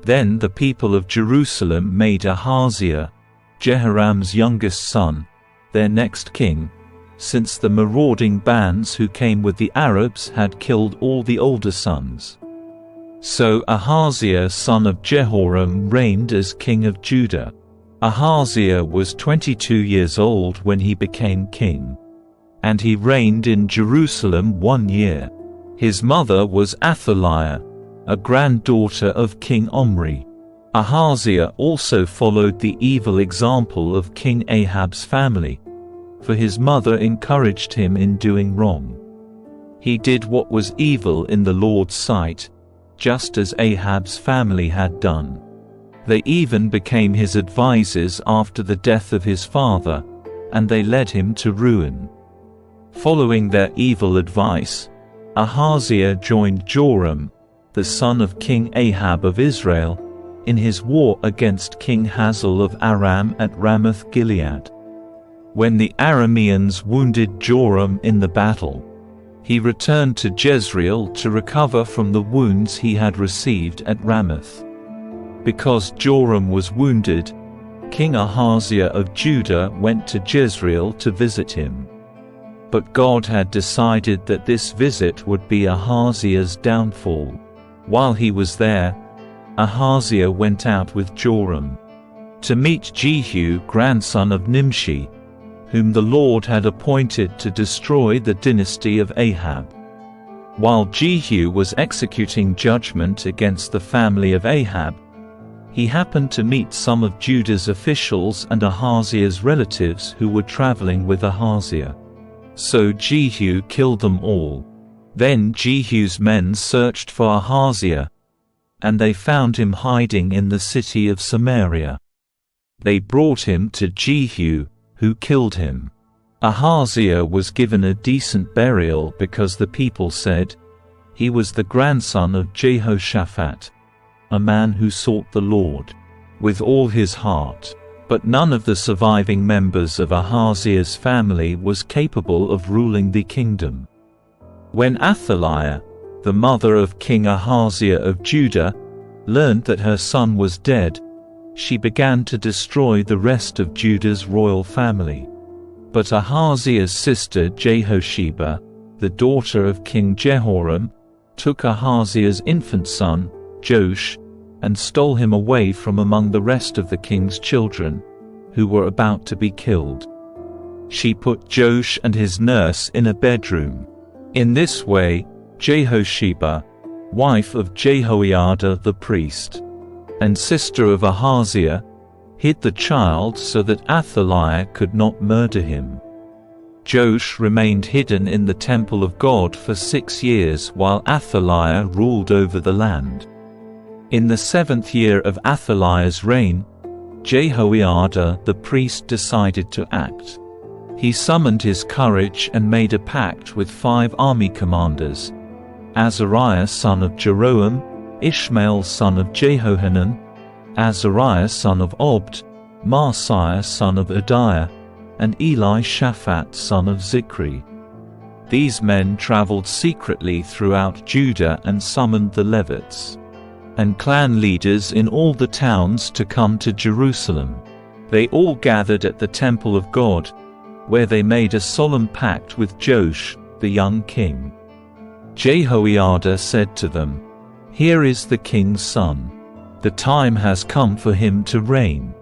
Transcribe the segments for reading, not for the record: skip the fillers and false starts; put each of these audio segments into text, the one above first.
Then the people of Jerusalem made Ahaziah, Jehoram's youngest son, their next king, since the marauding bands who came with the Arabs had killed all the older sons. So Ahaziah son of Jehoram reigned as king of Judah. Ahaziah was 22 years old when he became king, and he reigned in Jerusalem 1 year. His mother was Athaliah, a granddaughter of King Omri. Ahaziah also followed the evil example of King Ahab's family, for his mother encouraged him in doing wrong. He did what was evil in the Lord's sight, just as Ahab's family had done. They even became his advisers after the death of his father, and they led him to ruin. Following their evil advice, Ahaziah joined Joram, the son of King Ahab of Israel, in his war against King Hazael of Aram at Ramoth Gilead. When the Arameans wounded Joram in the battle, he returned to Jezreel to recover from the wounds he had received at Ramoth. Because Joram was wounded, King Ahaziah of Judah went to Jezreel to visit him. But God had decided that this visit would be Ahaziah's downfall. While he was there, Ahaziah went out with Joram to meet Jehu, grandson of Nimshi, whom the Lord had appointed to destroy the dynasty of Ahab. While Jehu was executing judgment against the family of Ahab, he happened to meet some of Judah's officials and Ahaziah's relatives who were traveling with Ahaziah. So Jehu killed them all. Then Jehu's men searched for Ahaziah, and they found him hiding in the city of Samaria. They brought him to Jehu, who killed him. Ahaziah was given a decent burial because the people said, "He was the grandson of Jehoshaphat, a man who sought the Lord with all his heart." But none of the surviving members of Ahaziah's family was capable of ruling the kingdom. When Athaliah, the mother of King Ahaziah of Judah, learned that her son was dead, she began to destroy the rest of Judah's royal family. But Ahaziah's sister Jehosheba, the daughter of King Jehoram, took Ahaziah's infant son, Joash, and stole him away from among the rest of the king's children, who were about to be killed. She put Joash and his nurse in a bedroom. In this way, Jehosheba, wife of Jehoiada the priest, and sister of Ahaziah, hid the child so that Athaliah could not murder him. Joash remained hidden in the temple of God for 6 years while Athaliah ruled over the land. In the 7th year of Athaliah's reign, Jehoiada the priest decided to act. He summoned his courage and made a pact with 5 army commanders: Azariah son of Jeroam, Ishmael son of Jehohanan, Azariah son of Obed, Maaseiah son of Adiah, and Elishaphat son of Zichri. These men traveled secretly throughout Judah and summoned the Levites and clan leaders in all the towns to come to Jerusalem. They all gathered at the temple of God, where they made a solemn pact with Joash, the young king. Jehoiada said to them, "Here is the king's son. The time has come for him to reign.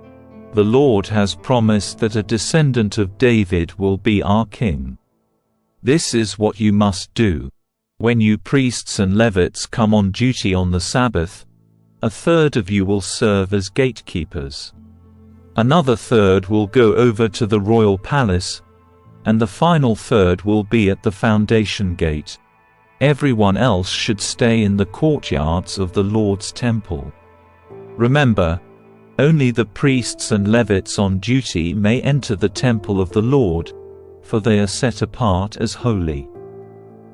The Lord has promised that a descendant of David will be our king. This is what you must do. When you priests and Levites come on duty on the Sabbath, 1/3 of you will serve as gatekeepers. Another 1/3 will go over to the royal palace, and the final 1/3 will be at the foundation gate. Everyone else should stay in the courtyards of the Lord's temple. Remember, only the priests and Levites on duty may enter the temple of the Lord, for they are set apart as holy.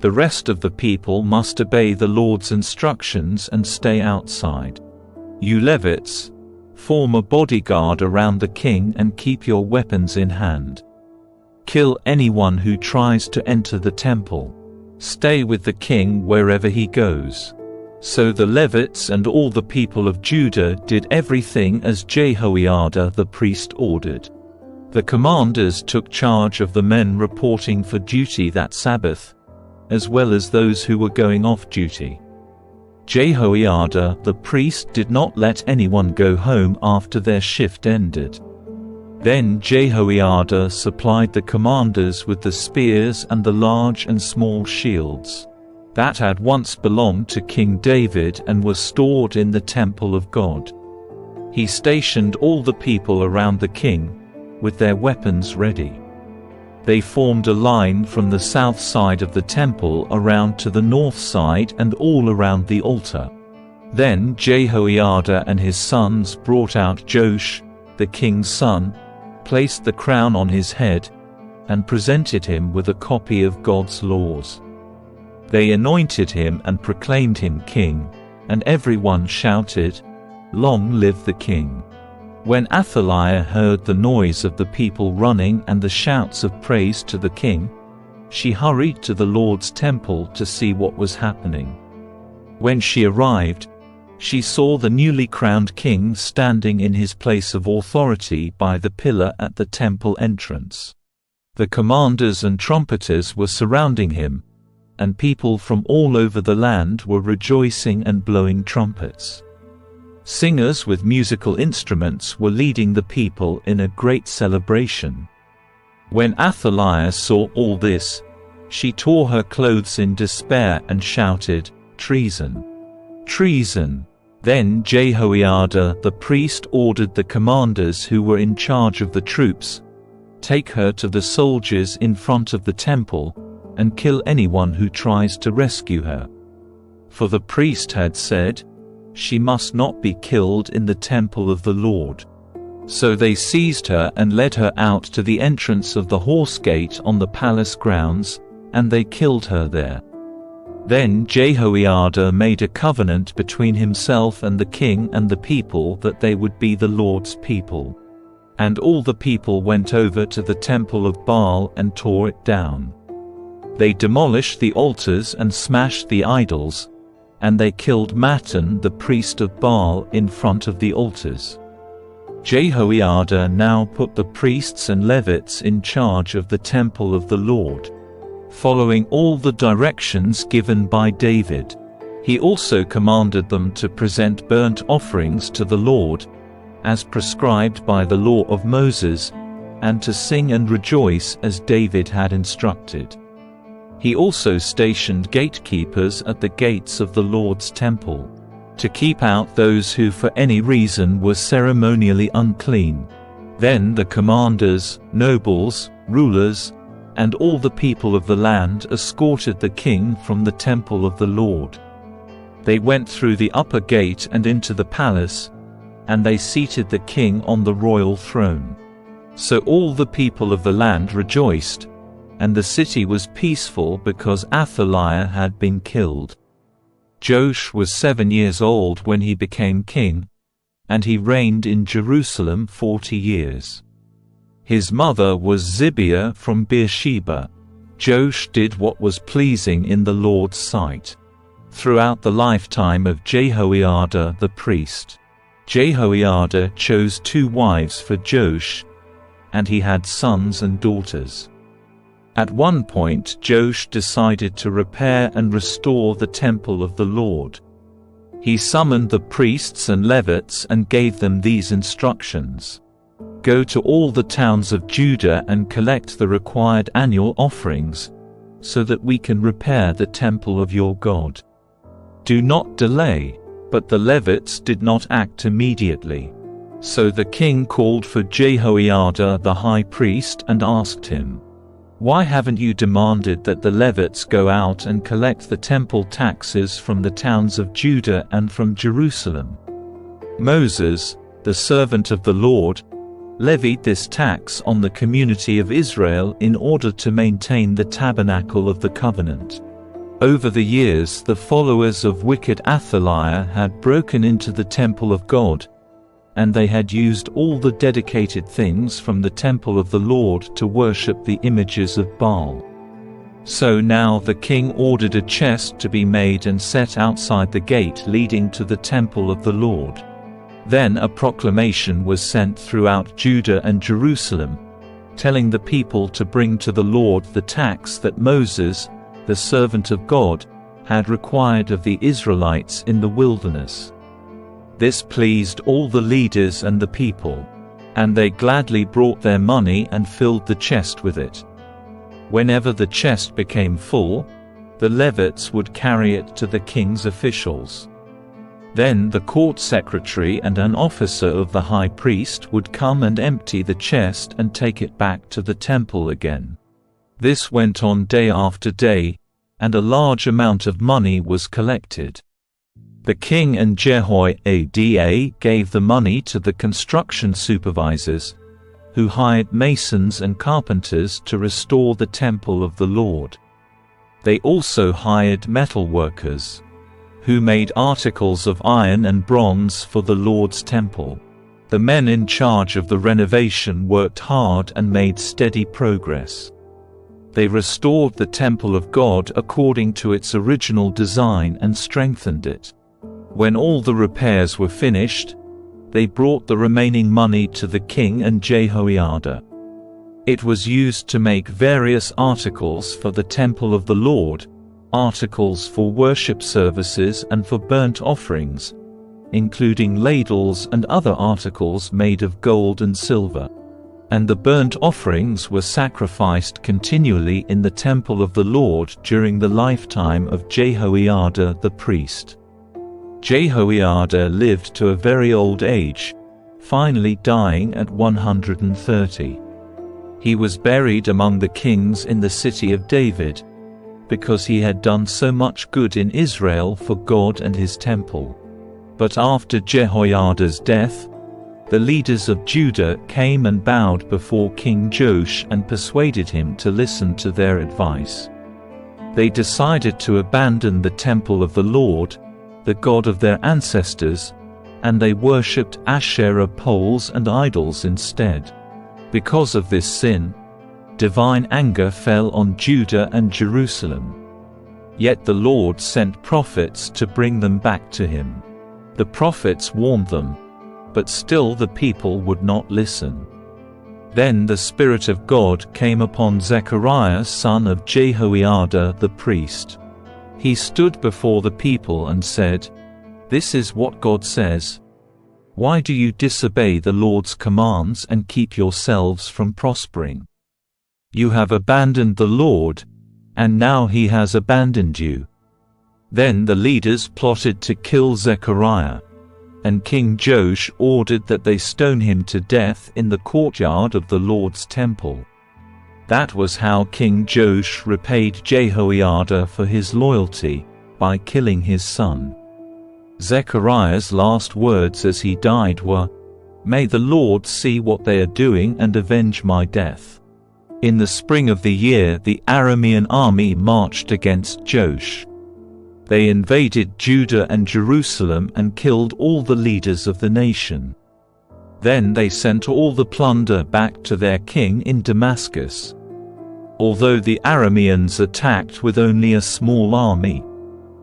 The rest of the people must obey the Lord's instructions and stay outside. You Levites, form a bodyguard around the king and keep your weapons in hand. Kill anyone who tries to enter the temple. Stay with the king wherever he goes. So the Levites and all the people of Judah did everything as Jehoiada the priest ordered. The commanders took charge of the men reporting for duty that Sabbath, as well as those who were going off duty. Jehoiada the priest did not let anyone go home after their shift ended. Then Jehoiada supplied the commanders with the spears and the large and small shields that had once belonged to King David and were stored in the temple of God. He stationed all the people around the king, with their weapons ready. They formed a line from the south side of the temple around to the north side and all around the altar. Then Jehoiada and his sons brought out Joash, the king's son, placed the crown on his head, and presented him with a copy of God's laws. They anointed him and proclaimed him king, and everyone shouted, "Long live the king!" When Athaliah heard the noise of the people running and the shouts of praise to the king, she hurried to the Lord's temple to see what was happening. When she arrived, she saw the newly crowned king standing in his place of authority by the pillar at the temple entrance. The commanders and trumpeters were surrounding him, and people from all over the land were rejoicing and blowing trumpets. Singers with musical instruments were leading the people in a great celebration. When Athaliah saw all this, she tore her clothes in despair and shouted, "Treason! Treason!" Then Jehoiada the priest ordered the commanders who were in charge of the troops, "Take her to the soldiers in front of the temple, and kill anyone who tries to rescue her." For the priest had said, "She must not be killed in the temple of the Lord." So they seized her and led her out to the entrance of the horse gate on the palace grounds, and they killed her there. Then Jehoiada made a covenant between himself and the king and the people that they would be the Lord's people. And all the people went over to the temple of Baal and tore it down. They demolished the altars and smashed the idols, and they killed Mattan the priest of Baal in front of the altars. Jehoiada now put the priests and Levites in charge of the temple of the Lord, following all the directions given by David. He also commanded them to present burnt offerings to the Lord, as prescribed by the law of Moses, and to sing and rejoice as David had instructed. He also stationed gatekeepers at the gates of the Lord's temple, to keep out those who for any reason were ceremonially unclean. Then the commanders, nobles, rulers, and all the people of the land escorted the king from the temple of the Lord. They went through the upper gate and into the palace, and they seated the king on the royal throne. So all the people of the land rejoiced, and the city was peaceful because Athaliah had been killed. Joash was 7 years old when he became king, and he reigned in Jerusalem 40 years. His mother was Zibiah from Beersheba. Joash did what was pleasing in the Lord's sight throughout the lifetime of Jehoiada the priest. Jehoiada chose 2 wives for Joash, and he had sons and daughters. At one point Joash decided to repair and restore the temple of the Lord. He summoned the priests and Levites and gave them these instructions. "Go to all the towns of Judah and collect the required annual offerings, so that we can repair the temple of your God. Do not delay." But the Levites did not act immediately. So the king called for Jehoiada the high priest and asked him, "Why haven't you demanded that the Levites go out and collect the temple taxes from the towns of Judah and from Jerusalem?" Moses, the servant of the Lord, levied this tax on the community of Israel in order to maintain the tabernacle of the covenant. Over the years the followers of wicked Athaliah had broken into the temple of God, and they had used all the dedicated things from the temple of the Lord to worship the images of Baal. So now the king ordered a chest to be made and set outside the gate leading to the temple of the Lord. Then a proclamation was sent throughout Judah and Jerusalem, telling the people to bring to the Lord the tax that Moses, the servant of God, had required of the Israelites in the wilderness. This pleased all the leaders and the people, and they gladly brought their money and filled the chest with it. Whenever the chest became full, the Levites would carry it to the king's officials. Then the court secretary and an officer of the high priest would come and empty the chest and take it back to the temple again. This went on day after day, and a large amount of money was collected. The king and Jehoahoa gave the money to the construction supervisors, who hired masons and carpenters to restore the temple of the Lord. They also hired metal workers, who made articles of iron and bronze for the Lord's temple. The men in charge of the renovation worked hard and made steady progress. They restored the temple of God according to its original design and strengthened it. When all the repairs were finished, they brought the remaining money to the king and Jehoiada. It was used to make various articles for the temple of the Lord, articles for worship services and for burnt offerings, including ladles and other articles made of gold and silver. And the burnt offerings were sacrificed continually in the temple of the Lord during the lifetime of Jehoiada the priest. Jehoiada lived to a very old age, finally dying at 130. He was buried among the kings in the city of David, because he had done so much good in Israel for God and his temple. But after Jehoiada's death, the leaders of Judah came and bowed before King Joash and persuaded him to listen to their advice. They decided to abandon the temple of the Lord, the God of their ancestors, and they worshipped Asherah poles and idols instead. Because of this sin, divine anger fell on Judah and Jerusalem. Yet the Lord sent prophets to bring them back to him. The prophets warned them, but still the people would not listen. Then the Spirit of God came upon Zechariah son of Jehoiada the priest. He stood before the people and said, "This is what God says. Why do you disobey the Lord's commands and keep yourselves from prospering? You have abandoned the Lord, and now he has abandoned you." Then the leaders plotted to kill Zechariah, and King Joash ordered that they stone him to death in the courtyard of the Lord's temple. That was how King Joash repaid Jehoiada for his loyalty, by killing his son. Zechariah's last words as he died were, "May the Lord see what they are doing and avenge my death." In the spring of the year the Aramean army marched against Joash. They invaded Judah and Jerusalem and killed all the leaders of the nation. Then they sent all the plunder back to their king in Damascus. Although the Arameans attacked with only a small army,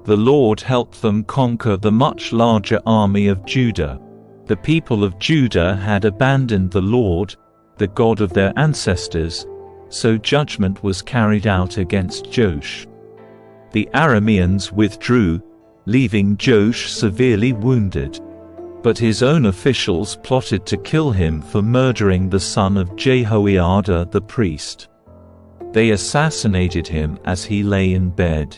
the Lord helped them conquer the much larger army of Judah. The people of Judah had abandoned the Lord, the God of their ancestors, so judgment was carried out against Joash. The Arameans withdrew, leaving Joash severely wounded. But his own officials plotted to kill him for murdering the son of Jehoiada the priest. They assassinated him as he lay in bed.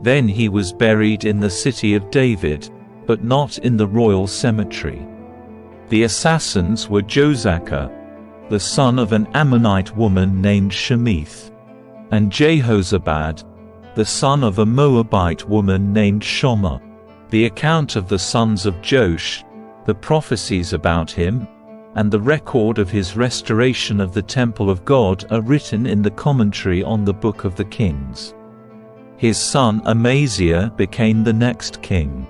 Then he was buried in the city of David, but not in the royal cemetery. The assassins were Josachar, the son of an Ammonite woman named Shemith, and Jehozabad, the son of a Moabite woman named Shomer. The account of the sons of Joash, the prophecies about him, and the record of his restoration of the temple of God are written in the commentary on the Book of the Kings. His son Ahaziah became the next king.